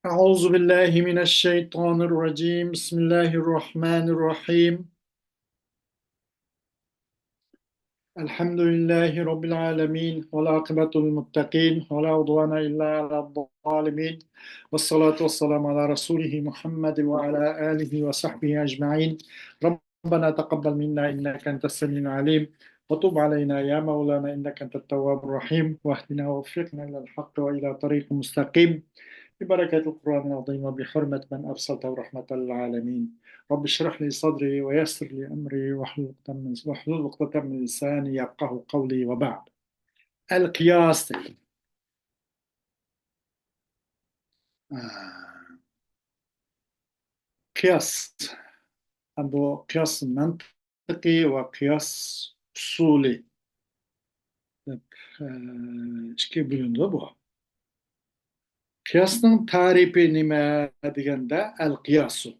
أعوذ بالله من الشيطان الرجيم بسم الله الرحمن الرحيم الحمد لله رب العالمين والعاقبة للمتقين ولا عدوان إلا على الظالمين والصلاة والسلام على رسوله محمد وعلى آله وصحبه أجمعين ربنا تقبل منا إنك أنت السميع العليم وتب علينا يا مولانا إنك أنت التواب الرحيم واهدنا ووفقنا إلى الحق وإلى طريق مستقيم ببركة القرآن العظيم وبحرمة من أرسلته رحمة للعالمين رب اشرح لي صدري ويسر لي أمري واحلل عقدة من لساني يفقه قولي وبعد القياس قياس bu kıyas mantıki ve kıyas usulü deb ikki bo'linadi bu. Qiyasning tarifi nima deganda al-qiyasu.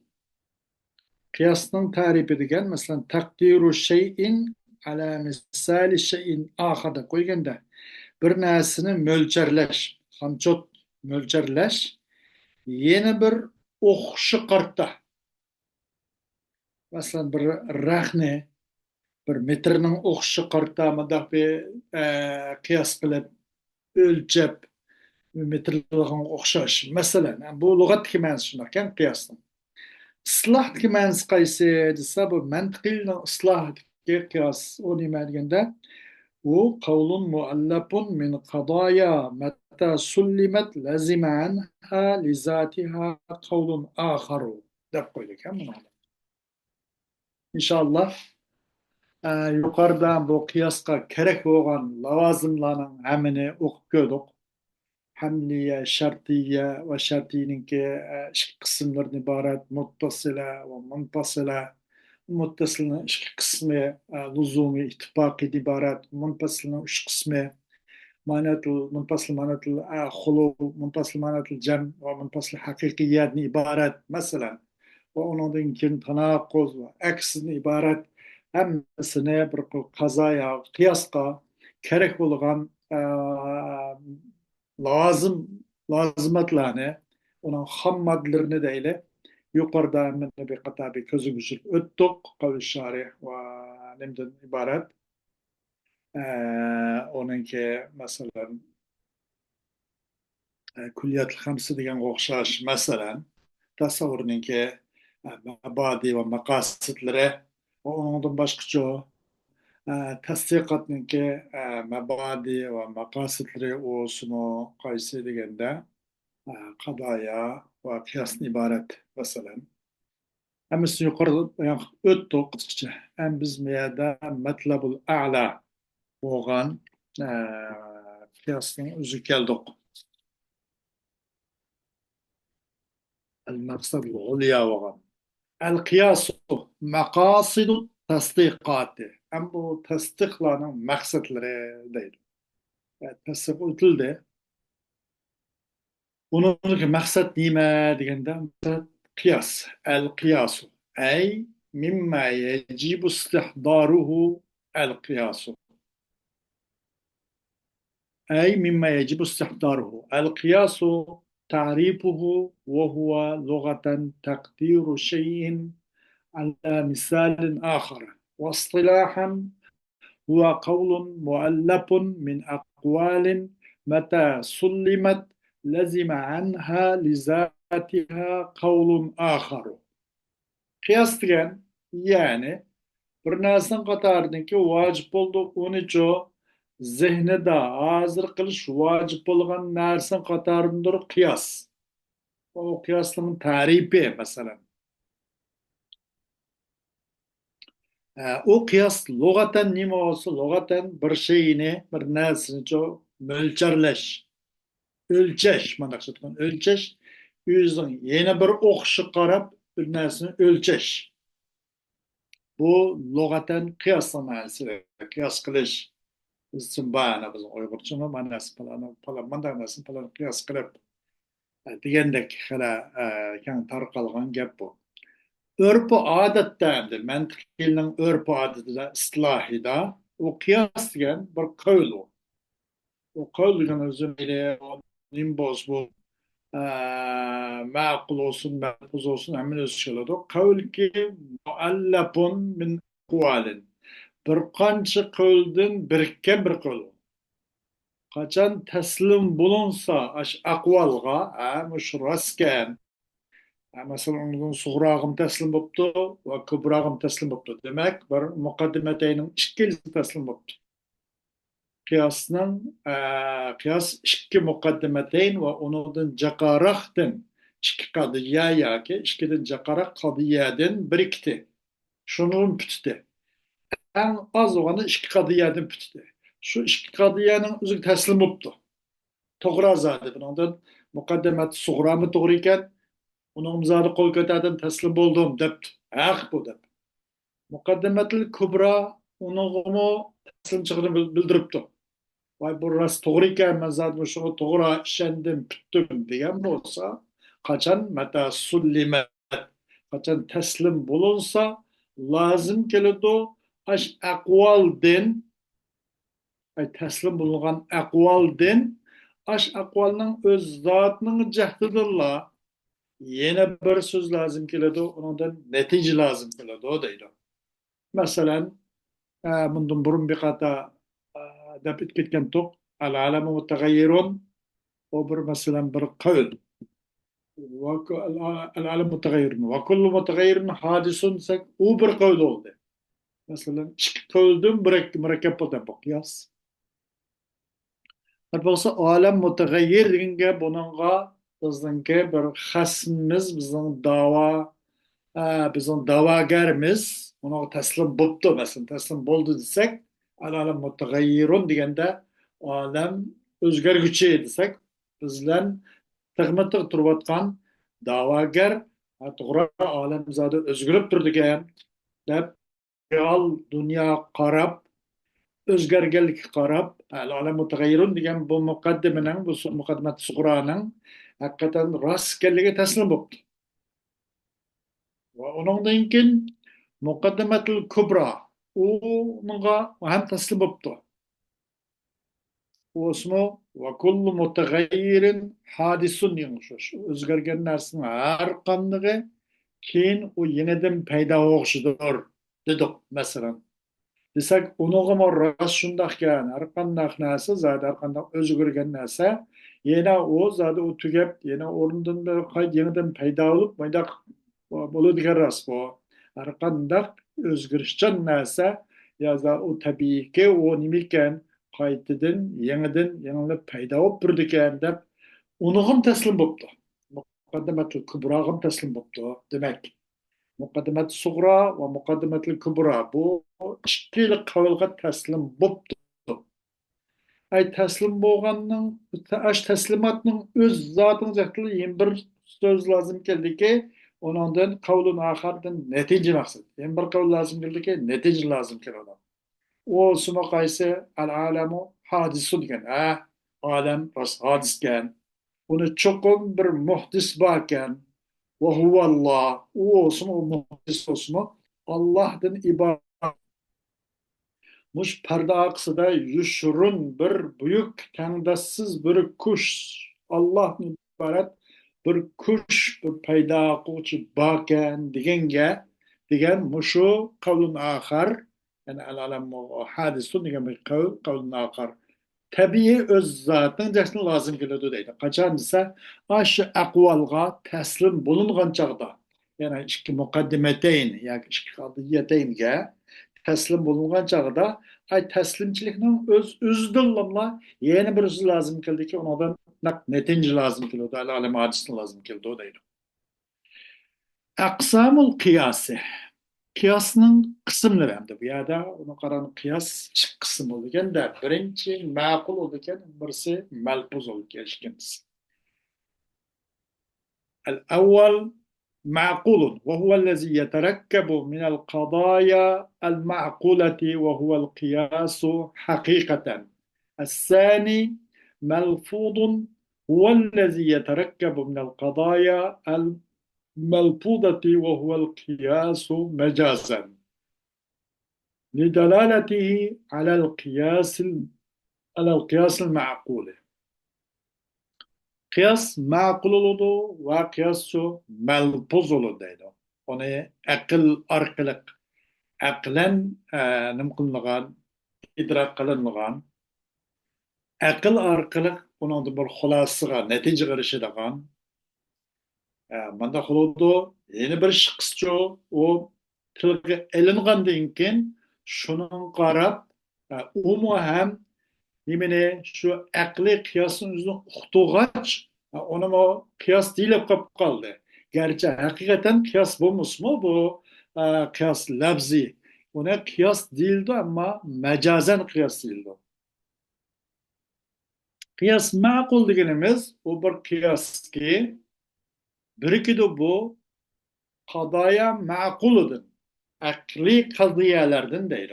Qiyasning tarifi degan masalan taqdiru shay'in ala misali shay'in axada qo'yganda bir narsani mo'ljallash, qamchot mo'ljallash yana bir o'xshi qarta. Masalan bir raqni bir metrning o'xshi qarta mundaq bir qiyos qilib o'lchab metrlarga o'xshash. Masalan, bu lug'atdagi ma'nosi shunday ekan qiyosning. İslahdaki ma'nosi qaysi desa bu mantiqiy islahdagi qiyos u nima deganda u qavlun muallafun min qadaya mata sullimat lazima anha li zatiha qavlun akharu deb qo'ydik ham buni. İnşallah yuqoridan bu qiyosga kerak bo'lgan lavozimlarning hammani o'qib ko'rdik. Hamliye, şartiye ve şartiyeninki iki kısımlardan ibaret muttasile ve munfasile. Muttasilin iki kısmı lüzumi, ittifaki ibaret. Munfasilin üç kısmı manatul, munfasil manatul hulu, munfasil manatul cem ve munfasil hakikiyatni ibaret. Mesela ve onun için tanakkuz ve aksini ibaret. Hemsine bir kazaya, kıyaska gerek olan lazım lazimatlarni onun ham maddelerini de ile yukarıda men bir kata bir közü güçlük öttük kavli şarih ve nemden ibaret onunki mesela külliyat hamsı degan o'xshash masalan tasavvurninki mabadi va maqasidlari va undan boshqacha tasdiqotninki mabadi va maqasidlari o'simi qaysi deganda qadaya va qiyosdan iborat masalan hammasi yuqorida o'tdi qisqacha ham biz bu yerda matlabul a'la bo'lgan qiyosning o'zi keldik al maqsadul ulya bo'lgan al qiyosu maqosidu tasdiqoti ham bu tasdiqlarning maqsadlari deydi tasdiq o'tildi bunun maksat nima deganda qiyos al qiyosu ay mimma yajibu istihdaruhu al qiyosu أي مما يجب استحضاره القياس تعريفه وهو لغة تقدير شيء على مثال آخر واصطلاحا هو قول مؤلف من أقوال متى سلمت لزم عنها لذاتها قول آخر قياس degan yani bir narsani qatoridanki vojib bo'ldi unicho zihnida hozir qilish vojib bo'lgan narsa qatorindir qiyos o qiyosning tarifi masalan u qiyos lug'atan nima bo'lsa lug'atan bir shayni bir narsani mo'ljarlash o'lchash mana shu o'lchash o'zining yana bir o'qishi qarab bir narsani o'lchash bu lug'atan qiyos ma'nosi qiyos qilish biz için bana bizim Uygurcama manası falan falan mandanası falan kıyas kılıp degandek hala kan tarqalgan gap bu. Örpü adattandır. Mentikilinin örpü adatida islahida o kıyas degan bir kavl o. O kavl degan o'zi nimboz bu ma'qul olsun, mahfuz olsun hemen öz çıkıldı. Kavl ki muallapun min akvalin. Bir qancha qavldan birikkan bir qawl. Qachon taslim bo'lunsa, ash aqvalga, mush rostgan, masalan, onun suğrağım taslim bo'libdi va ko'prog'im taslim bo'libdi. Demak, bir muqaddimatayning ikkilisi taslim bo'libdi. Qiyosning qiyos ikki muqaddimatayn va undan jaqaroqdan ikki qadiya yoki ikkidan jaqaroq qadiyadan birikdi. Shunun bitdi. Eng oz bo'lganda ikki qadiyadan bitdi. Shu ikki qadiyaning o'zi taslim bo'libdi. To'g'ri zodi. Bundan muqaddimat suğrami to'g'ri ekan, uning zodi qo'l ko'tardim, taslim bo'ldim debdi. Haq bu deb. Muqaddimatul kubra uningmi taslim chiqishini bildiribdi. Vay bu rost to'g'ri ekan, men zodi shunga to'g'ri ishondim, bitdim degan bo'lsa, qachon mata sullimat, qachon taslim bo'lunsa, lozim keladi ash aqvoldin, ay taslim bo'lgan aqvoldin, ash aqvolning o'z zotining jahdidillah yana bir so'z lozim keladi, undan natija lozim keladi deydi. Masalan, bundan burun bir qata deb ketgan to'q al alamu mutaghayyirun, o bir masalan bir qawl. العالم متغير وكل متغير حادث u bir qawl oldu. Masalan, ikki qawldan murakkab bo'lgan bu qiyos. Bo'lsa olam mutag'ayyir deganga buningga bizningki bir xasmimiz, bizning da'vogarimiz uni taslim bo'libdi, masalan, taslim bo'ldi desak, alam mutag'ayyirun deganda olam o'zgarguchi desak, bizlar tig'ma-tig' turayotgan da'vogar, to'g'ri olam zodi o'zgarib turdi ekan deb real dunyo qarab, o'zgarganlikka qarab, alam mutag'ayyirun degan bu muqaddimaning, bu muqaddimat sug'roning haqiqatan rost ekanligiga taslim bo'libdi. Va undan keyin muqaddimatul kubra unga ham taslim bo'libdi. U ismi va kullu mutag'ayyirin hadisun demiş. O'zgargan narsaning har qanday keyin u yenidan paydo bo'lishidir dedik masalan. Desak, unig'imi rost shundoq ekan, har qanday narsa, zodi har qanday o'zgargan narsa, yana u zodi u tugab, yana o'rnidan yenidan paydo bo'lib, mayda bo'ladigan rost bu. Har qanday o'zgarishchan narsa, ya u tabiiyki, u nima ekan, qaytadan, yanilab paydo bo'lib turdi ekan deb, unig'im taslim bo'libdi. Muqaddimatul kubro'g'im taslim bo'libdi. Demak, muqaddimat sug'ro va muqaddimatul kubro bu ikkili qavlga taslim bo'libdi. Ay taslim bo'lganning, ash taslimatning o'z zotining jaqtili yana bir so'z lozim keldiki, ondan qavlun oxirdan natija maqsad. Yana bir qawl lozim keldiki, natija lozim keladi. O suma qaysi al-alamu hadisu degan. Olam rost hodisgan. Uni cho'qim bir muhdis bor ekan. Ve huvallah. O olsun, o muhdis olsun. Allah'tan ibaret. Muş perde aksıda yuşurun bir büyük tandassız bir kuş. Allah'tan ibaret bir kuş, bir payda kuvçu baken digen muşu kavlun ahar. Yani al-alam hadisun degan bir qavlun ahar. Tabii öz zatın jasını lazım keladi deydi. Qachon desa, aşı aqvalga taslim bo'lungan chaqda, yani ikki muqaddimatayn yoki ikki qadiyataynga taslim bo'lungan chaqda, ay taslimchilikning o'zidanla yana bir so'z lazım keldiki, undan natija lazım keladi, al-alam hadisni lazım keladi deydi. Aqsamul qiyasi. Qiyasning qismlari hamda bu yerda uni qarang, qiyas ikki qism bo'lganda, birinchi ma'qul bo'lgan, birisi malbuz bo'lgan ikkinchisi. Al-awwal معقول وهو الذي يتركب من القضايا المعقولة وهو القياس حقيقة. الثاني ملفوظ هو الذي يتركب من القضايا الملفوظة وهو القياس مجازا لدلالته على القياس المعقول. Kıyas makul oludu ve kıyas şu melpuz oludu deydi. Onu akıl arkalık, aklen nimkınlıgan, idrak kılınmagan, akıl arkalık onun da bir hulasıga, netice girişidigan, manda huludu yeni bir şıkısçı o tilge elingandan keyin şunun qarab, umu hem nimene şu akli kıyasın üzerine uqtuğaç onu o kıyas değil kap kaldı. Gerçi hakikaten kıyas bulmuş mu bu kıyas lafzi. Ona kıyas değildi ama mecazen kıyas değildi. Kıyas makul degenimiz o bir kıyas ki bir de bu kadaya makuludur. Akli kadiyelerden değil.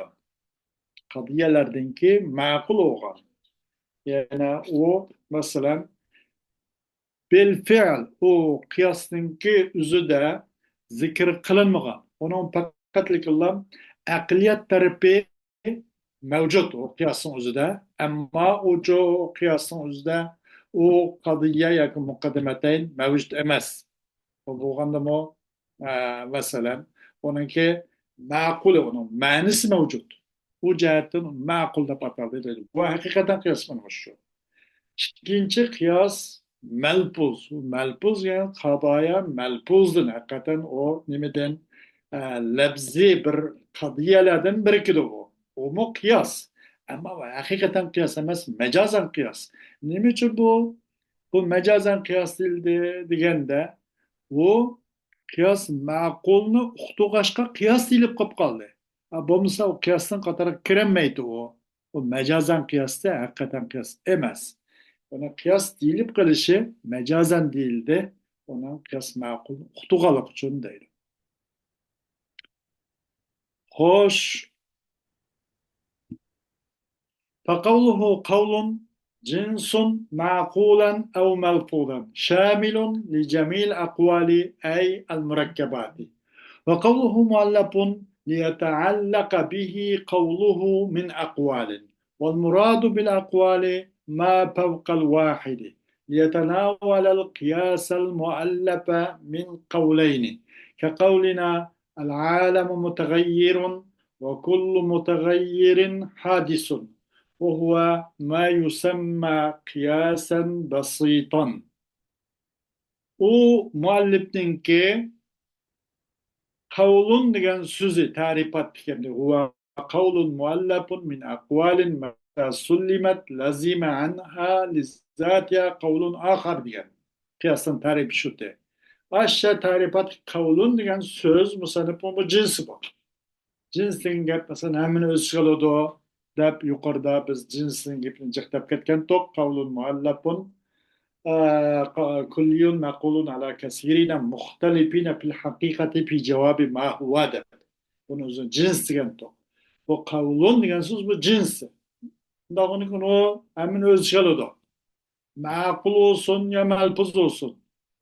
Kadiyelerden ki makul olan. Yani o mesela بالفعل o kıyasınki üzüde zikir kılınmagan. Onun fakatlıkla akliyat tarifi mevcut o kıyasın üzüde. Ama o kıyasın üzüde o kadıya yakın mukaddemeteyn mevcut emez. O bulganda mı mesela onunki makul onun manisi mevcut. Bu cihetten makul da pataldı. Bu hakikaten kıyasın hoşu. İkinci kıyas melpuz. Melpuz yani kadaya melpuzdun. Hakikaten o nimeden lebzi bir kadiyelerden biri de bu. O mu kıyas. Ama hakikaten kıyas emez. Mecazen kıyas. Niçin için bu? Bu mecazen kıyas değildi degende bu kıyas makulunu uqtuğaşka kıyas deyilip kop kaldı. Bu misal o kıyasın katara kiremeydi o. O mecazen kıyas da hakikaten kıyas emez. Ona kıyas deyilip kalışı mecazen değildi. Ona kıyas makul, uqtuğalık için değil. Hoş, فقوله قول جنس معقولا أو ملفوظا شامل لجميع الأقوال أي المركبات وقوله مؤلف ليتعلق به قوله من أقوال والمراد بالأقوال ما فوق الواحد ليتناول القياس المؤلف من قولين كقولنا العالم متغير وكل متغير حادث وهو ما يسمى قياسا بسيطا. O muallifninki kavlun degan sözü tarifat degende huwa kavlun muallafun min aqwalin ma sullimat lazima anha lizatiha kavlun ahar degan. Kıyasın tarifi şu de. Aşağı tarifat kavlun degan söz musanıp bu cinsi bu. Cinsning gap mesela hemen öz şalodo dep yukarıda biz cinsning gapini jiqtab ketgan tok kavlun muallafun كل مقول على كثيرين مختلفين في الحقيقة في جواب ما هو ده. Bunun üzerine cins degan tok. Bu kavlun degan söz bu cins. Dağını o hemen öz şalodo. Makul olsun ya melpuz olsun.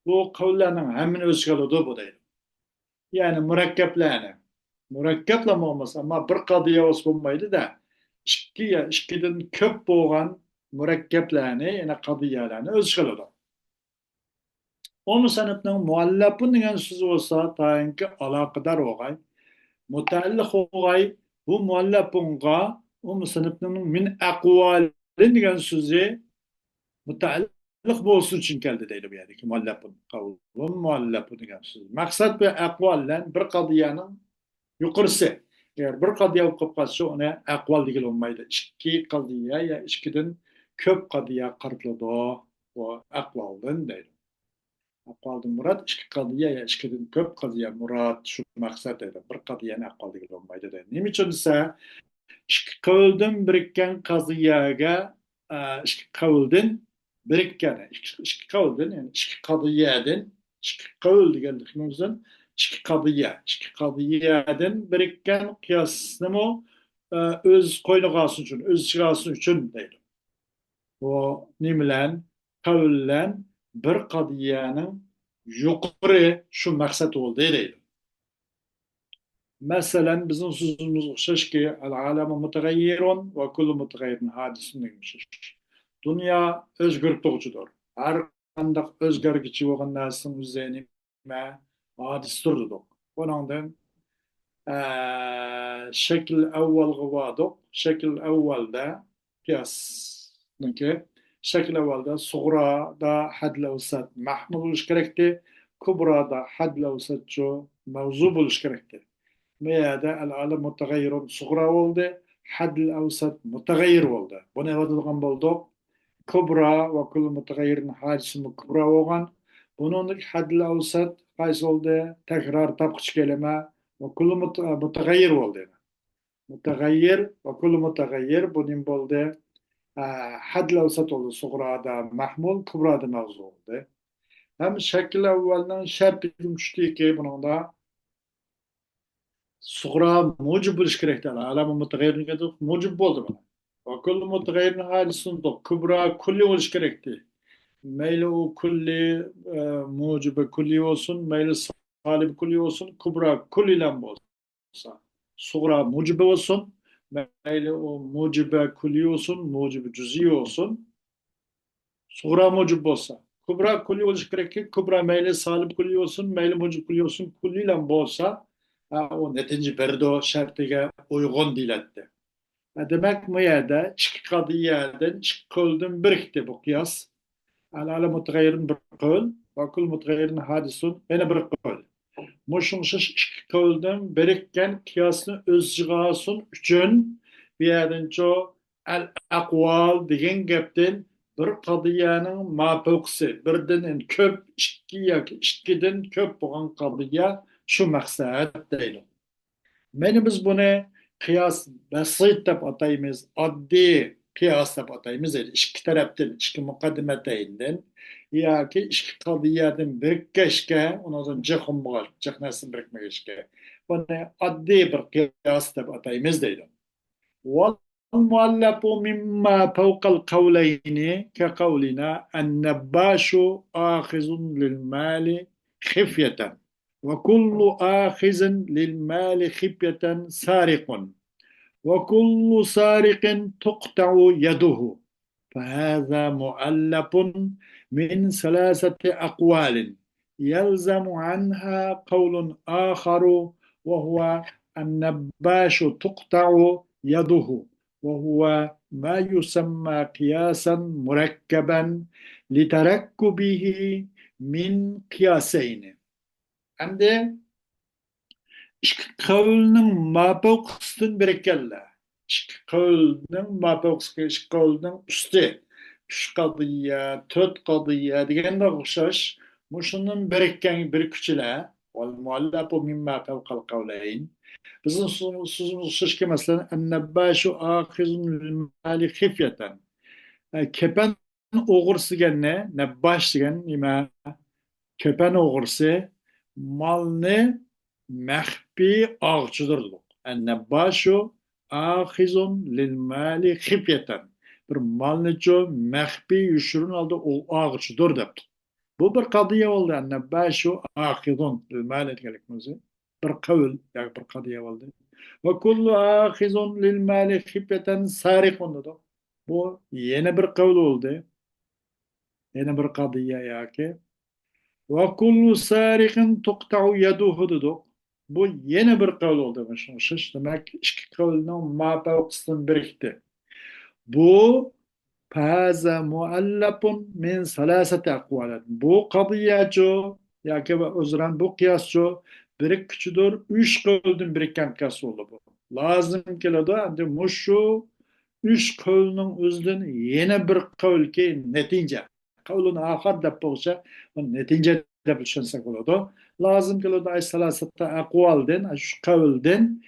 Bu kavlarının hemen öz şalodo bu değil. Yani mürekkeplerini. Mürekkepleme olmasa ama bir kadıya olmaydı da ikiden köp boğan mürekkeplerini yani kadıyalarını öz şalodo. Onu sanatının muallapın degan söz olsa tayinki alakadar olgay. Mutalliq olgay bu muallapınga o sanatının min akvalin degan sözü mutalliq bolsun için geldi deydi bu yerdeki muallapın. Kavlun muallapın degan söz. Maksat bir akvallen bir kadiyanın yukarısı. Eğer bir kadiya okup kalsa ona akval değil olmaydı. İki kadiya ya ikiden köp kadiya kartladı o akvalden deydi. Aqwaldan murad ikki qadiya ya ikkidan ko'p qadiya murad shu maqsad edi. Bir qadiyani aqwal degan bo'lmaydi dedi. Nima uchun desa, ikki qavldan birikkan qadiyaga ikki qavldan birikkan, ikki qavldan yani ikki qadiyadan ikki qavl deganlikdan so'ng ikki qadiyadan birikkan qiyosnimi o'z qo'yniga olsin uchun, o'z ichiga olsin uchun deydi. Bu nimalan qavllan bir qadiyaning yuqori shu maqsad bo'ldi deydi. Masalan, bizning so'zimiz o'xshashki, al-alamu mutaghayyirun va kullu mutaghayyirin hadisun demiş. Dünya özgürlükçüdür. Her qandaq özgergiçi bolgan narsasyň üzerine hadis durduk. Onundan şekil awwalgy wadyk. Şekil awwalda kıyasnınki şekil awwalda sugra da hadl awsat mahmul boluş gerekdi. Kubra da hadl awsat şu mawzu boluş gerekdi. Meýärde al-alam mutagayyirun sugra boldy, hadl awsat mutagayyir boldy. Bunu ewadadygan boldyk. Kubra ve kullu mutagayyirin hadisi kubra bolgan. Bunun hadl awsat gaýsy boldy? Tekrar tapgyç kelime ve kullu mutagayyir boldy. Mutagayyir ve kullu mutagayyir bunun boldy. Hadl awsat boldy. Sugrada mahmul, kubrada mawzu boldy. Hem şekil awwaldan şert düşdi ki bununda sugra mucib boluş gerekdi. Alamy mutagayyirin gedik mucib boldy buna. Ve kullu mutagayyirin hadisini kubra kulli boluş gerekdi. Meyli o kulli mucibe kulli olsun, meyli salib kulli olsun, kubra kullilen olsa. Sugra mucibe olsun, meyli o mucibe kulli olsun, mucibe cüzi olsun. Sugra mucibe olsa. Kubra kulli oluş gerek ki, kubra meyli salib kulli olsun, meyli mucibe kulli olsun, kullilen olsa, o netinci berdo şartıga uygun diletti. Demek bu yerde, iki kadiyeden, iki koldun birikti bu kıyas. Al-alam mutagayyirin bir kol, ve kul mutagayyirin hadisun yine bir kol. Muşunşiş iki koldan birikken kıyasını özcüğasın üçün bir yerden ço al-aqwal degen gepten bir qadiyanın mapöksi, birden köp, iki yak, ikiden köp boğan qadiya şu maksat deyli. Meni biz bunu kıyas basit dep ataymiz, addi kıyas dep ataymiz. İki taraftan, iki mukaddimeteyinden, ya ki iki kadiyadan birikkeşke, ondan cıhım var, cıhnasın birikmeşke. Bunu addi bir kıyas dep ataymiz deydi. والمؤلف مما فوق القولين كقولنا النباش آخذ للمال خفية وكل آخذ للمال خفية سارق وكل سارق تقطع يده فهذا مؤلف من ثلاثة أقوال يلزم عنها قول آخر وهو النباش تقطع يده وهو ما يسمى قياسا مركبا لتركبه من قياسين. Endi iki kavlning mabawqisidan birikkanlar. İki kavlning mabawqisi, iki kavlning üstü. Üç qadiya, to'rt qadiya deganda o'xshash. Mushundan birikkan bir kuchilar. Wal muallafu mimma fawqal qawlayn. Bizning so'zimiz o'xshashga masalan annabashu akhizun lil mali khifyatan. Kepen o'g'risi degan ne? Nabbash degan nima? Kepen o'g'risi malni mahfiy ağçıdır. Ennebbaşu ahizun lil mali khifyeten. Bir malni ço mahfiy yuşurun aldı o ağçıdır depti. Bu bir kadiye oldu. Ennebbaşu ahizun lil mali degelikmizi. Bir kavl, yani bir kadiye oldu. Ve kullu ahizun lil mali khifyeten sarikun dedi. Bu yeni bir kavl oldu. Yeni bir kadiye yaki. Ve kullu sariqin tuqta'u yeduhu dedik. Bu yeni bir kavl oldu. Şiş demek iki kavlinin mabawqisidan birikti. Bu faza muallapun min salasati aqwalat. Bu qadiyaço yoki o'zran bu qiyosço birikkichidir. Üç kavldan birikkan qiyos oldu bu. Lazım keladi. Endi mushu üç kavlning o'zidan yeni bir kavlga natija. Kavlun ahad deb bo'lsa, natija deb tushunsak bo'ladi. Lazım keladi ay salasata aqvaldan, shu qavldan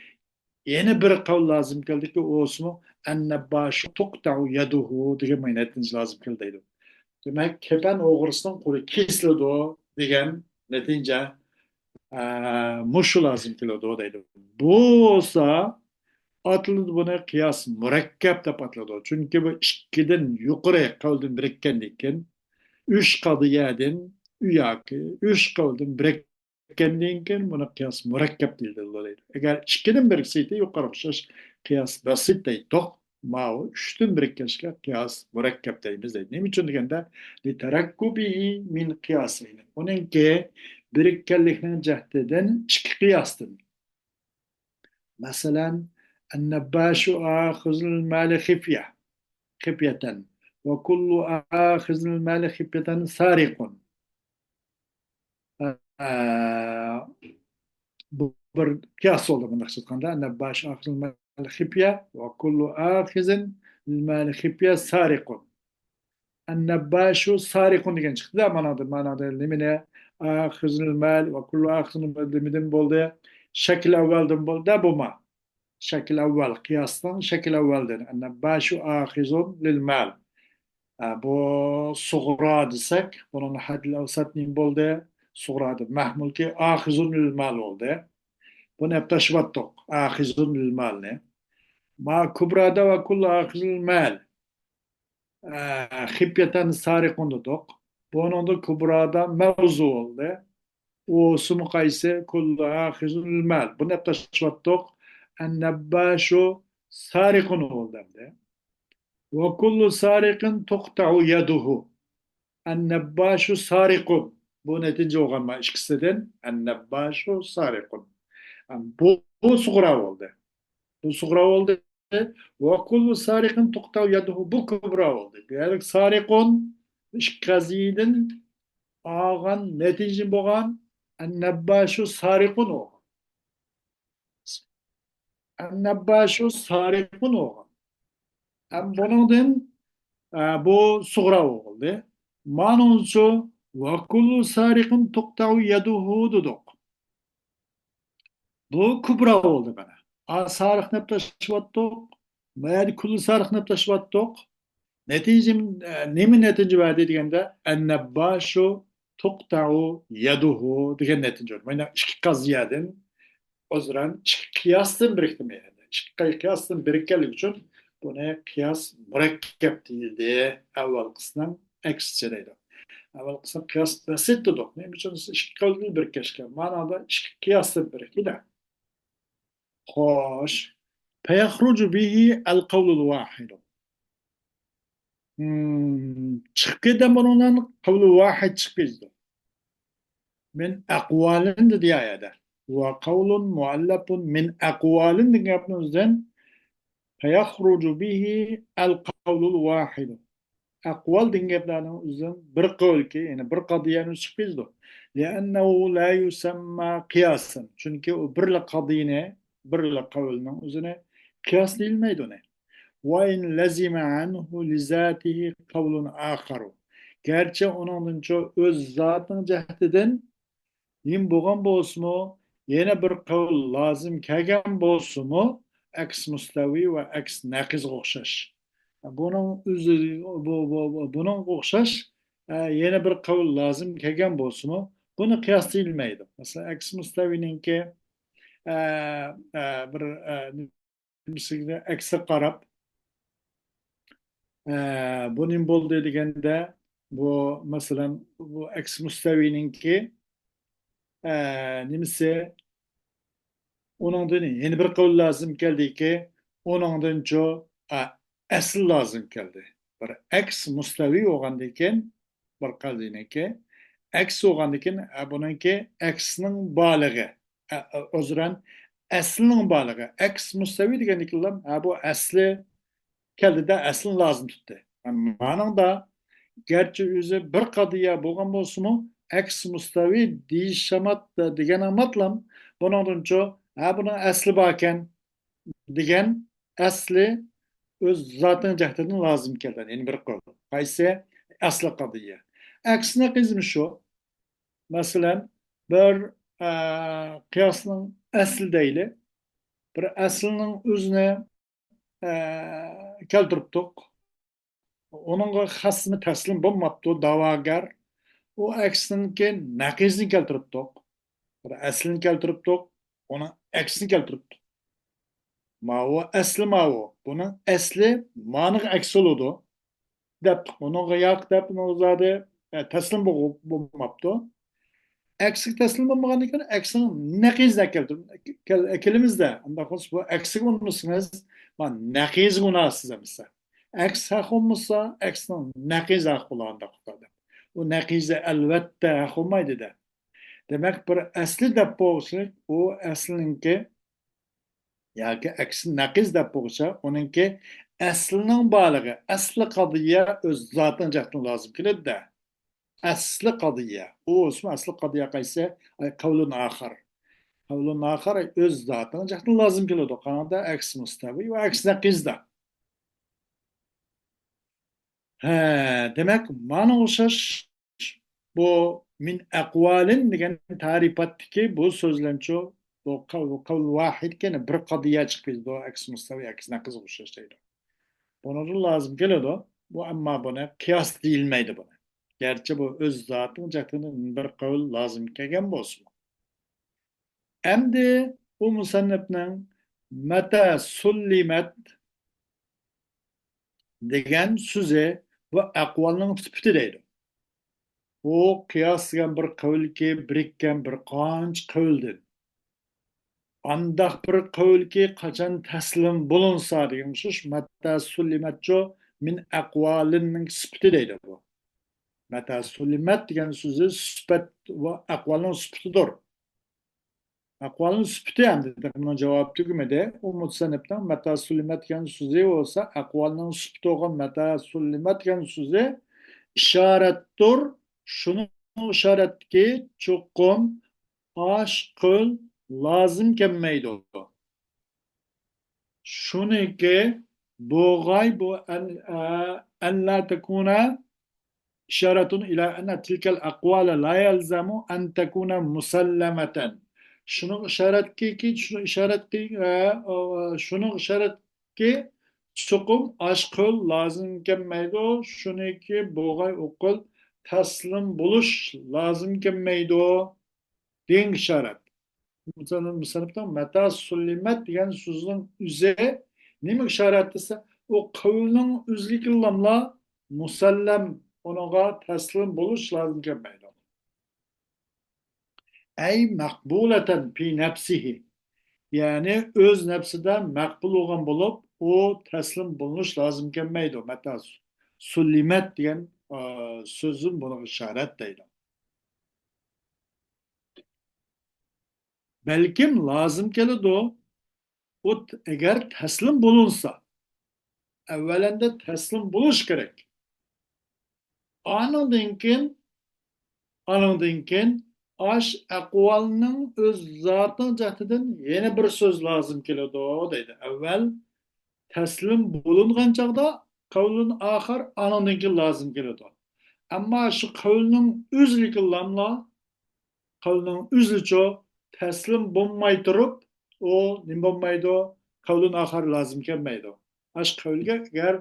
yeni bir qavl lazım keldiki, o'smi annabbash tuqta'u yaduhu degan ma'nodin lazım keldi. Demak, kepan o'g'risining qo'li kesildi degan natija mushu lazım keladi deydi. Bu olsa atıldı buna kıyas mürekkep deb atiladi. Chunki bu ikkidan yuqori qavldan birikkandan keyin üç qadiyadan uyaki üç qavldan birikkandan keyin buni qiyas murakkab deyiladi. Agar ikkidan biriksa yuqori o'xshash qiyas basit deydi. Mao üçtün birikkeşke kıyas mürekkep deyimiz deydi. Ne için degende li terakkubihi min kıyasıyla. Onun ki birikkellikten cehdeden iki kıyastın. Mesela ennebbaşu ahızul mali khifyeten ve kullu ahızul mali khifyeten sarikun. Bu bir kıyas oldu bundan çıkkanda. Ennebbaş ahızul mali khifye ve kullu ahızın mali khifye sarikun. Ennebbaşu sarikun degan chiqdi ma'noda nimani axizul mal va kullu axizul mal demidan bo'ldi shakl avvaldan bo'ldi bo'lma shakl avval qiyosdan shakl avvaldan ennebbaşu axizun lil mal bu sug'ro desak buni hadl avsat nim bo'ldi sug'ro deb mahmulki axizun lil mal bo'ldi buni tashvattoq axizun lil malni ma kubrada va kullu axizul mal Hipyeten sarikun dedik. Bunun da kubrada mevzu oldu. O sumu kayse kullu ahizul mal. Bunu hep taşıvattık. Ennebbâşu sarikun oldu hem de. Ve kullu sarikin tuqta'u yaduhu. Ennebbâşu sarikun. Bu netice oğanma işkisiden. Ennebbâşu sarikun. Yani bu suğra oldu. Bu suğra oldu. Ve kullu sarikin tuqtav yaduhu bu kubra oldu. Yani sarikun işkazidin ağan netice boğan ennebbaşu sarikun oğan. Ennebbaşu sarikun oğan. Bunun bu suğra oldu. Manoncu ve kullu sarikin tuqtav yaduhu dedik. Bu kubra oldu bana. Sarık ne taşıvattık. Meğer kullu sarık ne taşıvattık. Neticim nemin netice verdi degende ennebbaşu tuqta'u yaduhu degan netice var. Mana ikki qaziyadin o'ziran ikki qiyosdan biriktirmaydi. Ikki qiyosdan birikkanligi uchun buni qiyos murakkab deyildi. Avval qismdan aksicha deydi. Avval qism qiyos basit dedik. Nima uchun ikki qavlni birikashgan ma'noda ikki qiyosdan birikdi. Xo'sh. Fayakhruju bihi al-qawlul wahid. Çıkıp giden bunun kavlu vahid çıkıyor. Min akvalin de diye eder. Ve kavlun muallapun min akvalin de yaptığımızdan feyahrucu bihi el kavlul vahid. Akval dingetlerinin üzerine bir kavl ki yani bir kadiyenin çıkıyor. لأنه لا يسمى قياسا. Çünkü o bir kadine bir kavlinin üzerine kıyas değil miydi ona? وَاِنْ لَزِمَ عَنْهُ لِذَاتِهِ قَوْلٌ آخَرُ. Gerçi onun için öz zatını cehdeden nim boğan bolsumu yine bir kavl lazım kelgen bolsumu eks mustavi ve eks nakiz okşaş. Bunun üzeri bunun okşaş yine bir kavl lazım kelgen bolsumu bunu kıyaslayılmaydı. Mesela eks mustavinin ki bir eksi karab bunun bol dedigende bu mesela bu eks mustavininki nimse onundan yeni bir kavl lazım geldi ki onundan çok asıl lazım geldi. Bir eks mustavi olgandayken bir kaldığındaki eks olgandayken bununki eksinin balığı o zaman aslının balığı eks mustavi degendeki bu aslı keldi de aslın lazım tuttu. Yani manada gerçi yüzü bir kadıya boğan bolsumu eks mustavi dişamat degen amatlam bunun çok bunun aslı baken degen aslı öz zatın cehdinin lazım keldi. Yani bir kol. Kayse aslı kadıya. Aksine kızmış şu. Mesela bir kıyaslının aslı değil. Bir aslının özüne keltiriptik. Onunla hasmı teslim bulmaptı davagar. O eksinki nakizini keltiriptik. Aslini keltiriptik. Onun eksini keltiriptik. Mao asli mao. Bunun asli manık eksi oldu. Deptik. Onunla yak dep onu zaten teslim bulmaptı. Eksik teslim olmagan ekan, eksinin nekizde ekilimizde. Anda konuş bu eksik olmuşsunuz. Ben nekiz guna size mesela. Eks hak olmuşsa, eksinin nekiz hak olanda kutadı. O nekizde elbette hak olmaydı da. Demek bir esli de boğuşu, o eslinki, ya ki eksin nekiz de boğuşu, onunki eslinin balığı, esli kadıya öz zaten cahtın lazım ki de. أصل قضية هو اسمه أصل قضية قيسة أي قول آخر قول آخر أي öz zaten جهت لازم كله دو قناة أكس مستوي وأكس نقيز ده ها demek mana olşaş bu min akvalin diyen tarifattaki bu sözlenço bu kavl vahid kene bir kadıya çıkıyor do aks mustavi aks nakız olşaş değil. Buna da lazım geliyor bu ama buna kıyas değilmeydi buna. Gerçi bu öz zatın cahının bir kavl lazım kegen bolsun. Endi bu musannifning mata sullimat degan so'zi va aqvolning sifati deydi. Bu qiyos degan bir qavlki birikkan bir qancha qavldir. Andaq bir qavlki qachon taslim bo'linsa degan shu mata sullimatcho min aqvolinning sifati deydi bu. Mata sullimat degan so'zi sifat va aqvolning sifatidir. Aqvalın süpütü hem de buna cevap tügümede o mutsannepten meta sulimet gen suzi olsa aqvalın süpütü olan meta sulimet gen suzi işarettir. Şunu işaret ki çokum aşkıl lazım kemmeydi o. Şunu ki boğay bu en la tekuna إشارة إلى أن تلك الأقوال لا يلزم أن تكون مسلمة. شنو إشارة شنو إشارة شنو إشارة çukum aşkıl lazım gelmeydi. Şunu ki boğay okul teslim buluş lazım gelmeydi. Din işaret. Mesela meta sullimet diyen sözün üzeri ne mi işaret ise o kavlinin üzlik illamla musallem onaga teslim buluş lazım gelmeydi. Ey makbuleten fi nefsihi yani öz nefsiden makbul olan bulup o teslim bulunuş lazım gelmeydi. Meta sullimet diyen sözün buna işaret değil. Belki lazım geldi o eğer teslim bulunsa evvelinde teslim buluş gerek. Anındınken aş akvalının öz zatın cahtinden yeni bir söz lazım geldi o deydi. Evvel teslim bulungan çağda kavlun ahir anındınken lazım geldi. Ama şu kavlunun üzlüküllamla kavlunun üzlüço teslim bulmay durup o nim bulmaydı kavlun ahir lazım gelmeydi. Aş kavlga eğer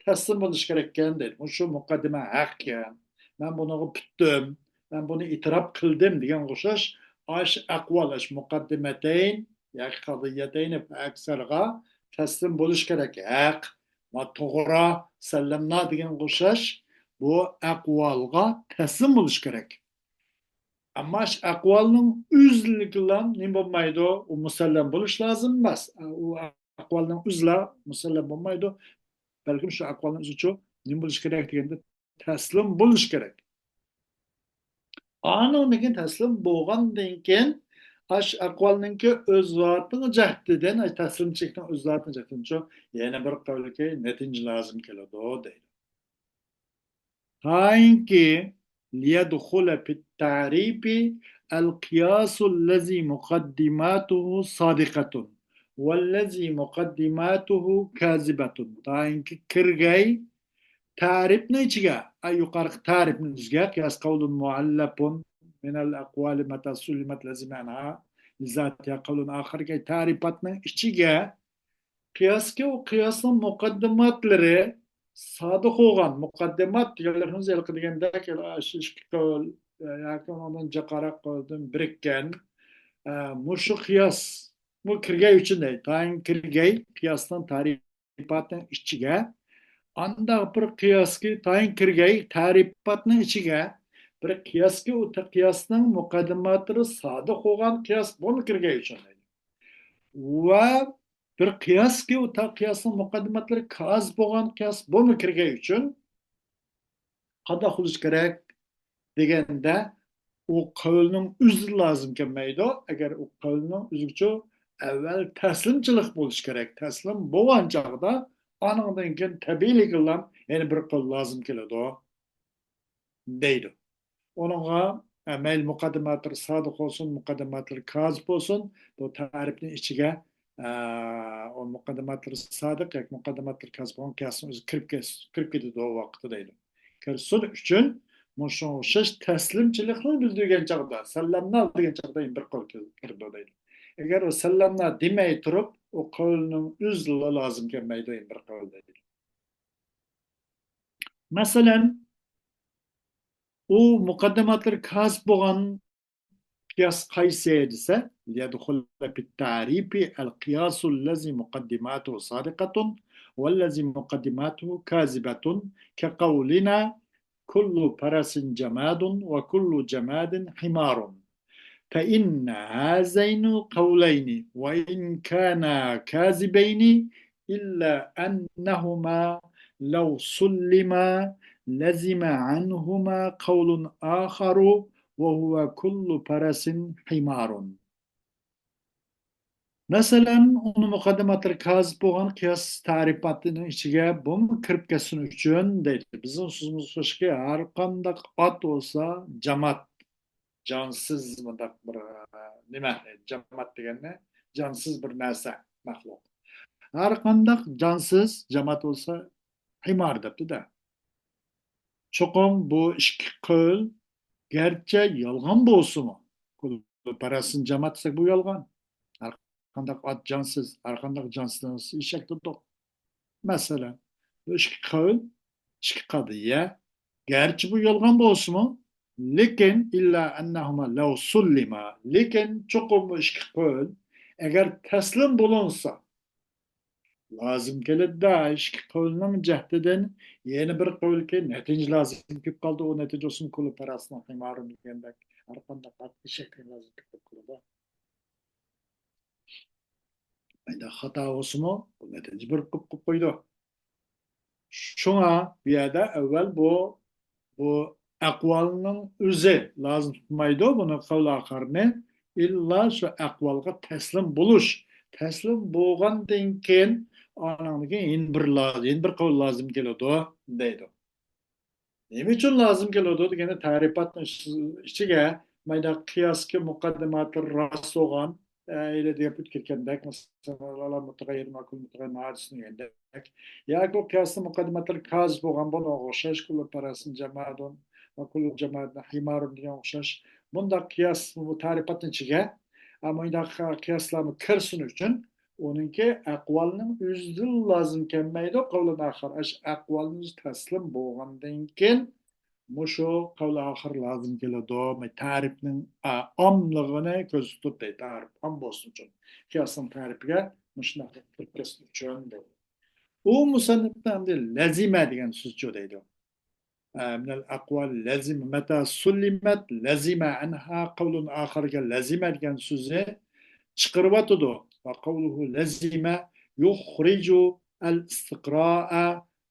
teslim buluş gerekken değil. Bu şu mukaddime hak yani. Ben bunu püttüm. Ben bunu itiraf kıldım diyen kuşaş aş akval aş mukaddimeteyn ya kadiyeteyn ekserga teslim buluş gerek. Hak ve toğra sellemna diyen kuşaş bu akvalga teslim buluş gerek. Ama aş akvalının üzlükle ne bulmaydı o musallem buluş lazım bas. O akvalının üzle musallem bulmaydı. Belki şu akvalın üzüçü ne buluş gerek diyende teslim buluş gerek. Anındaki teslim boğandan keyin aş akvalninki öz zatını cahdiden aş teslim çekten öz zatını cahdiden çok yeni bir kavlike netinci lazım keledi o değil. Hainki liyedhule fit ta'rifi القياس الذي مقدماته صادقة والذي مقدماته كاذبة. Hainki kırgay تعرف نيجا أي يقارق تعرف نيجا قياس قول معلب من الأقوال متى سلمت لازم عنها لذاتها قول آخر كي تعرفاتنا إشتيجا قياس كي وقياس مقدمات لري صادق olan mukaddemat diyorlarınız yalkıdığında dek aşış kol yakın onun cakarak koldum birikken muşu kıyas bu kirgey için de tayin kirgey kıyastan tarifatan işçiga anda bir qiyoski tayin kirgay tarifotning ichiga bir qiyosga u qiyosning muqaddimatlari sodiq bo'lgan qiyos buni kirgan uchun va bir qiyosga u qiyosning muqaddimatlari koz bo'lgan qiyos buni kirgan uchun qanday qilish kerak deganda u qavlning o'zi lozim kelmaydi. Agar u qavlning o'zicha avval taslimchilik bo'lishi kerak. Taslim bo'lgan chog'da anandan keyin tabiiylik bilan yana bir qawl lozim keladi deydi. Onunla mayli muqaddimatlar sodiq olsun, muqaddimatlar kozib olsun, bu tarifning ichiga o muqaddimatlar sodiq yoki muqaddimatlar kozib bo'lgan qiyosning o'zi kirib ketadi o vaqtda deydi. Kirsin uchun shunga o'xshash taslimchilikni bildirgan chog'da, sallamni degan chog'da bir qawl kirdi deydi. Agar o sallamni demay turib, o qavlning o'zi lozim kelmaydi bir qawl deydi. Masalan, u muqaddimatlar koz bo'lgan قياس قيسي دسة ليدخل في التعريف القياس الذي مقدماته صادقة والذي مقدماته كاذبة كقولنا كل فرس جماد وكل جماد حمار فإن هذين قولين وإن كانا كاذبين إلا أنهما لو سلما لزم عنهما قول آخر وهو كل فرس حمار. Mesela onu muqaddimatlar koz bo'lgan qiyos ta'rifatining ichiga bu kirib ketsin uchun deydi. Bizning so'zimiz xo'shki, har qanday ot bo'lsa, jamat, jonsiz bir nima? Jamat deganda jonsiz bir narsa, maxluq. Har qanday jonsiz jamat bo'lsa, himar debdi-da. Cho'qim bu ikki qo'l gerçi yolgan bo'lsin, parasını jamat desak bu yolgan. Arkandaki at cansız, arkandaki cansız işek tutuk. Mesela bu iki kavl, iki kadıya. Gerçi bu yolgan bo'lsin, lekin illa annahuma law sullima. Lekin çokum bu iki kavl eğer teslim bulunsa lazım keladi da iki kavlning jahdidan yeni bir qavlga natija lazım kelib qoldi. O natija olsun kulu parasını qimarim degandek arkandaki at ishek lazım kelib qoldi. Ayda hata olsunmu? Bu netice bir kıp koydu. Şuna bir yerde evvel bu akvalının özü lazım tutmaydı. Bunu kavla akarını illa şu akvalga teslim buluş. Teslim boğan denken ananıki in bir kavl lazım geliyordu deydi. Neyim için lazım geliyordu? Gene tarifat içige mayda kıyaski mukaddimatı rast olan öyle de yapıp kirkendek mesela mutagayir makul mutagayir maadisini yendek ya ki o kıyaslı mukaddimatı kaz boğan bunu oğuşaş kulu parasını cemaatun makul cemaatına himarun diye oğuşaş bunda kıyas bu tarifatın içige ama indi kıyaslamı kırsın için onunki akvalının üzdül lazım kemmeydi o kavlun ahir akvalınız teslim boğandan ken Muşu kavla ahir lazım keladi. Tarifning omlig'ini ko'z tutib tarif om bo'lsin uchun. Qiyosning tarifiga shunaqa kirgizib uchun deydi. U musannifdan lazima degan so'zcha deydi. من الأقوال لازم متى سلمت لزم عنها قول آخر لازم degan so'zni chiqarib o'tadi. وقوله لزم يخرج الاستقراء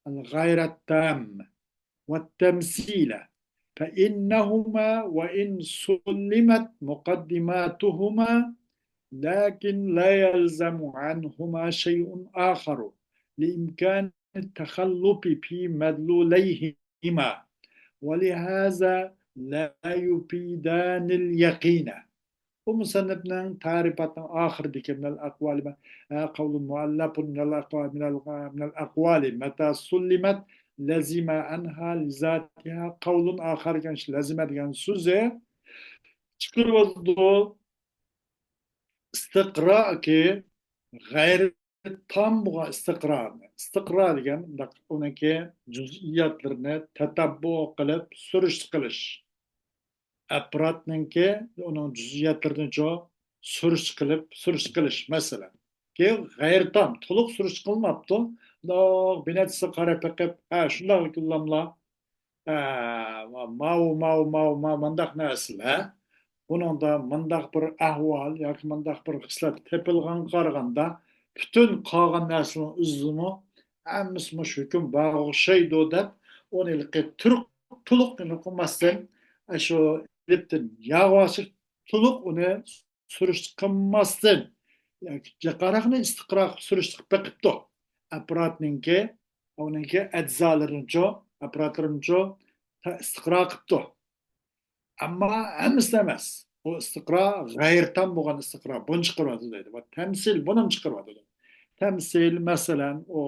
الغير التام والتمثيل فإنهما وإن سلمت مقدماتهما لكن لا يلزم عنهما شيء آخر لإمكان التخلف في مدلوليهما ولهذا لا يفيدان اليقين. ومصنفنا تعريفات آخر ديك من الأقوال قول مؤلف من الأقوال متى سلمت لزم عنها لذاتها قول آخر كانش لازم degan so'zi chiqarib istiqro ki g'ayri tam bo'lgan istiqro degan uniki juz'iyatlarini tatabbu qilib surish qilish apparatninki uning juz'iyatlarini surish qilish masalan ki g'ayri tam to'liq surish qilmabdi binatisi qarab qilib shunday kullamla mındaq narsalar. Bunun da mındaq bir ahval yoki mındaq bir xislat tepilgan qaraganda bütün qolgan narsaning uzumi hammasi mush hukm bag'ishlaydi deb onu ilqi turq to'liq qilmasdan shu liptin yog'ochi to'liq uni surishtirib qilmasdan qaraqni istiqroq surishtirib beqibdi apparatninki uninki ajzolarincha apparatlarincha istiqroq qilibdi. Ama hammasi emas. Bu istiqro g'ayritam bo'lgan istiqro buni chiqaryapti deydi. Va tamsil buni ham chiqaryapti. Tamsil masalan o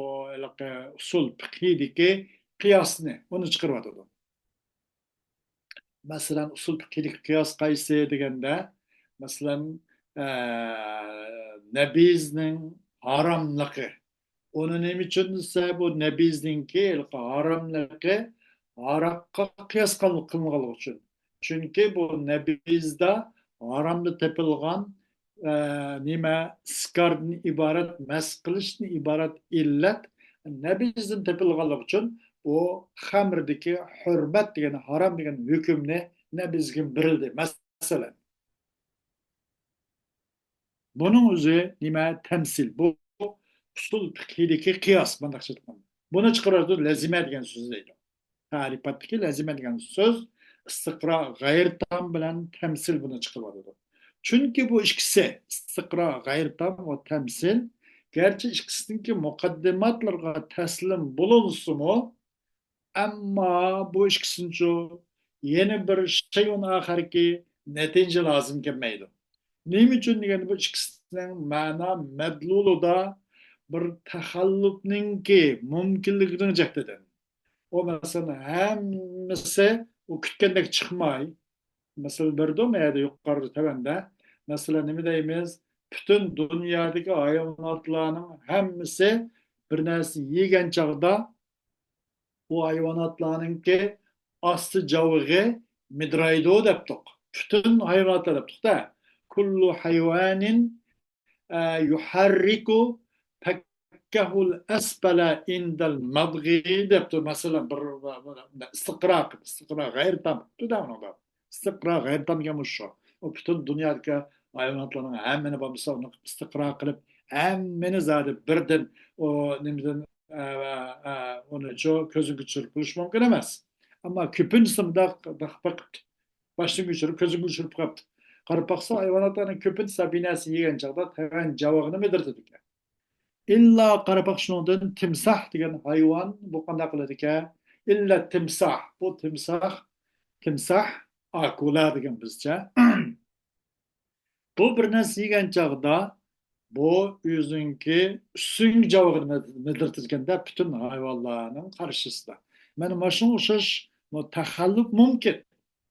usul fiqhidagi qiyosni uni chiqaryapti. Masalan usul fiqhidagi qiyos qaysi deganda masalan nabizning haromligi onu nima uchun desa bu nabizninki haromligi aroqqa qiyos qilinganligi uchun. Çünkü bu nebizde haramda tepilgan nima skardan ibaret, mes qilishdan ibaret illet nebizden tepilganligi uchun bu xamrdagi hurmat degan haram degan hukmni nebizga berildi. Masalan, bunun o'zi nima temsil bu usul fiqhidagi qiyos mandaqchidan. Buni chiqaradi lazima degan so'z deydi. Tarifatdagi lazima degan so'z istiqro g'ayr tam bilan tamsil buni chiqaradi. Chunki bu ikkisi istiqro g'ayr tam va tamsil garchi ikkisiniki muqaddimatlarga taslim bo'linsimi, ammo bu ikkisinchi yana bir şey onun oxirgi natija lozim kelmaydi. Nima uchun deganda bu ikkisining ma'no madlulida bir taxallufninki mumkinligini jaqtadi. O mesela hemmisi o kütkendeki çıkmay. Mesela bir de ya da yukarı tevende. Mesela ne deyimiz? Bütün dünyadaki hayvanatların hemmisi bir neresi yiyen çağda o hayvanatların ki aslı cavığı midraydo deptuk. Bütün hayvanatlar deptuk da. Kullu hayvanin yuharriku kahul esbele indel madgi deptu mesela bir istikrar gayr tam tutamam da istikrar gayr tam yamış o bütün dünyadaki hayvanatların hemmini babısa onu istikrar kılıp hemmini zaten birden o nimden onu çok közü güçürüp buluş mümkün emez. Ama küpün sımda bakıp başını güçürüp közü güçürüp kaptı. Karpaksa hayvanatların küpün sabinesi yiyen çağda hemen cevabını bildirdik. İlla qarabaq şundan timsah degan hayvon bu qanday qiladi ekan? İlla timsah. Bu timsah akula degan bizcha. Bu bir narsa yegan chog'da bu o'zinki so'nggi javobini bildirtirganda butun hayvonlarning qarshisida. Mana mana shunga o'xshash taxalluf mumkin.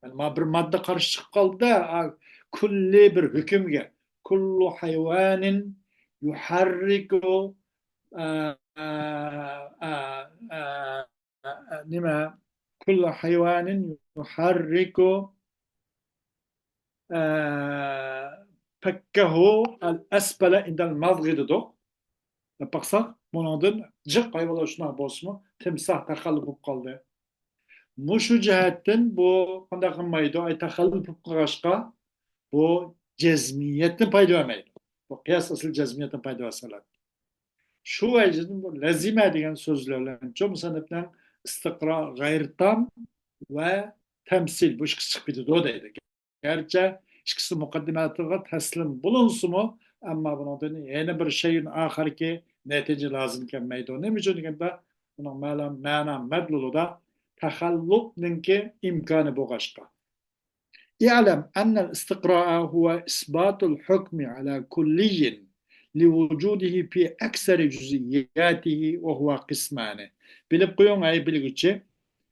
Yani bir modda qarshi chiqib qoldi kulli bir hukmga. Kullu hayvonin yuharriku نما كل حيوان يحرك فكه الأسفل عند المضغ دو baksak bunun cık hayvanlar şuna bozma timsah takalluf kaldı. Muşu cihetten bu kanda kılmaydı ay takalluf kılgaçka bu cezmiyetin payda vermeydi. Bu kıyas asıl cezmiyetin payda verseler. Şu vecdin bu lazime degan sözlerle çok sanatdan istikra gayri tam ve temsil bu ikisi çıkıp o deydi. Gerçi ikisi mukaddimatına teslim bulunsun mu ama bunun yeni bir şeyin ahirki netice lazım gelmeydi. Ne için deganda bunun mana medlulu da tahallukninki imkanı bu başka. اعلم أن الاستقراء هو إثبات الحكم على كلي لوجوده في أكثر جزئياته وهو قسمان. Bilip koyun ay bilgiçi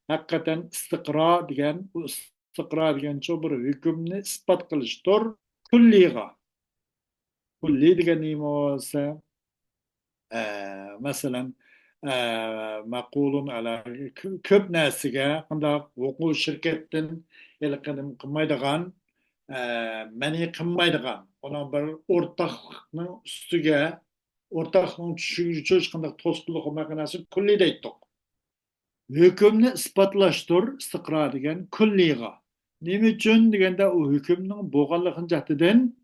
hakikaten istikra diyen çok bir hükümünü ispat kılıştır kulliga. Kulli diyen neymi olsa mesela makulun ala köp nasiga kanda okul şirketin elkadim kılmaydıgan meni kılmaydıgan ona bir ortaklıkның üstüge ortaklıkның düşüşü çıkındak toskuluk makinesi kulli deyittik. Hükümni ispatlaştır, istikra degen külliga. Nime üçün degende o hükümnün boğanlığın jahtıdan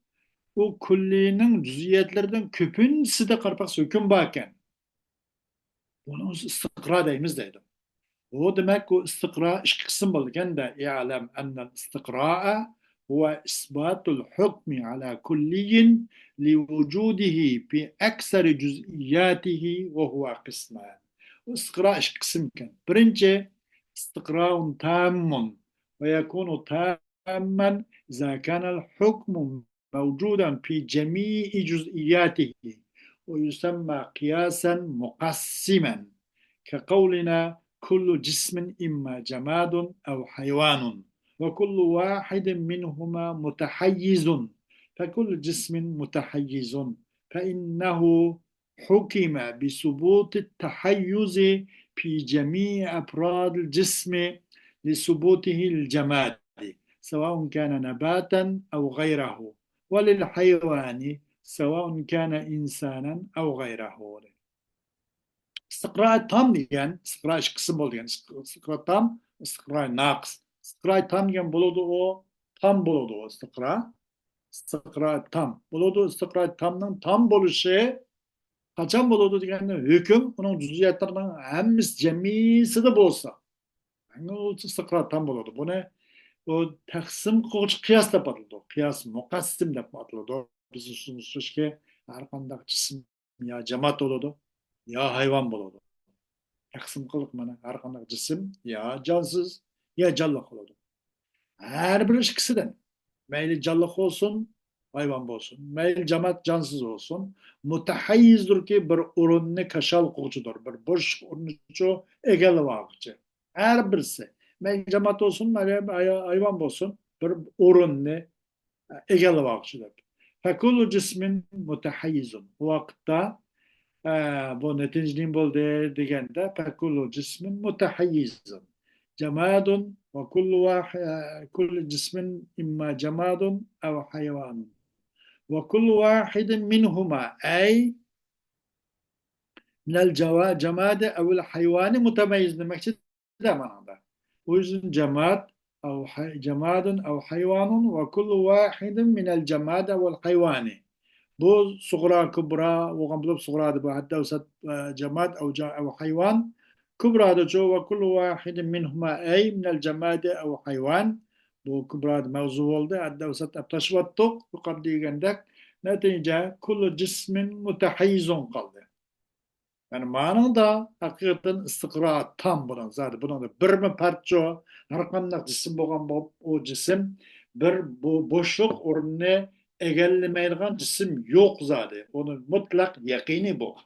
o kullinin cüziyetlerden köpünsü de karpak hüküm bakken. Bunu istikra deymiz deydi. هو دماغ استقراء ايش قسم بالجنة يعلم أن الاستقراء هو إثبات الحكم على كلي لوجوده في أكثر جزئياته وهو قسمان واستقراء ايش قسم كان برنجة استقراء تام ويكون تاما إذا كان الحكم موجودا في جميع جزئياته ويسمى قياسا مقسما كقولنا كل جسم إما جماد أو حيوان وكل واحد منهما متحيز فكل جسم متحيز فإنه حكم بثبوت التحيز في جميع أفراد الجسم لثبوته الجماد سواء كان نباتا أو غيره وللحيوان سواء كان إنسانا أو غيره استقراء tam degan istiqro ish qism bo'lgan istiqro tam istiqro naqs istiqro tam degan bo'ladi o tam bo'ladi o istiqro tam bo'ladi istiqro tamning tam bo'lishi qachon bo'ladi deganda hukm uning juz'iyatlarining hammasi jamisida bo'lsa istiqro tam bo'ladi buni o taqsim qiluvchi qiyos deb ataladi qiyos muqassim deb ataladi biz tushunishga har qanday jism yo jamoat bo'ladi yo hayvon bo'ladi taqsim qilib mana har qanday jism yo jonsiz yo jonliq bo'ladi har bir ikkisidan mayli jonliq bo'lsin hayvon bo'lsin mayli jamoat jonsiz bo'lsin mutahayyizdirki bir o'rinni kashal qiluvchidir bir bo'sh o'rinni egallovchi har birisi mayli jamoat bo'lsin mayli hayvon bo'lsin bir o'rinni egallovchidir fakullu jismin mutahayyizun bu vaqtda bu netinchning bo'ldi deganda fakullu jismin mutahayyizun jamadun va kullu jismin imma jamadun aw hayvanun ve kullu vahidin minhuma ay minel cemade evvel hayvani mutamayyiz demekçi de manada. O yüzden cemaat cemadun ev hayvanun ve kullu vahidin minel cemade vel hayvani. Bu suğra kubra ve bulup suğra bu hatta usat cemaat ev hayvan kubra da çoğu ve kullu vahidin minhuma ay minel cemade ev hayvan. Bu kubra mevzu oldu. Hatta usat taşvattuk yukarıda gendak. Netice kullu cismin mutahayyizun kaldı. Yani manada hakikaten istikra tam bunun zaten bunun da bir mi parça her kandak cisim boğan o cisim bir bu boşluk orunu egellemeydiğin cisim yok zaten. Onun mutlak yakini bu.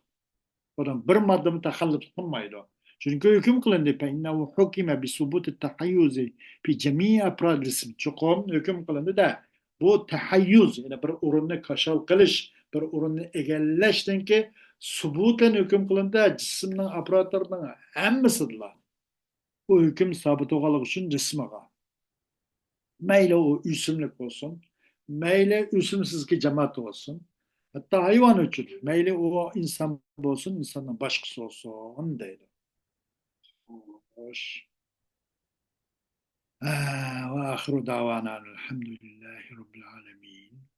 Onun bir madde mütekallip kılmaydı. Çünkü hüküm kılındı. فإنه حكم بثبوت التحيز في جميع أفراد الجسم. Çokun hüküm kılındı da bu tahayyüz yani bir orunu kaşal kılış bir orunu egelleştin ki subutla hüküm kılındı cisminin aparatlarının hemmisidirler. Bu hüküm sabit olarak için cismaga. Meyle o üsümlük olsun, meyle üsümsüz ki cemaat olsun, hatta hayvan için, meyle o insan olsun, insanın başkası olsun değil. Hoş. Ve ahiru davana elhamdülillahi rabbil alemin.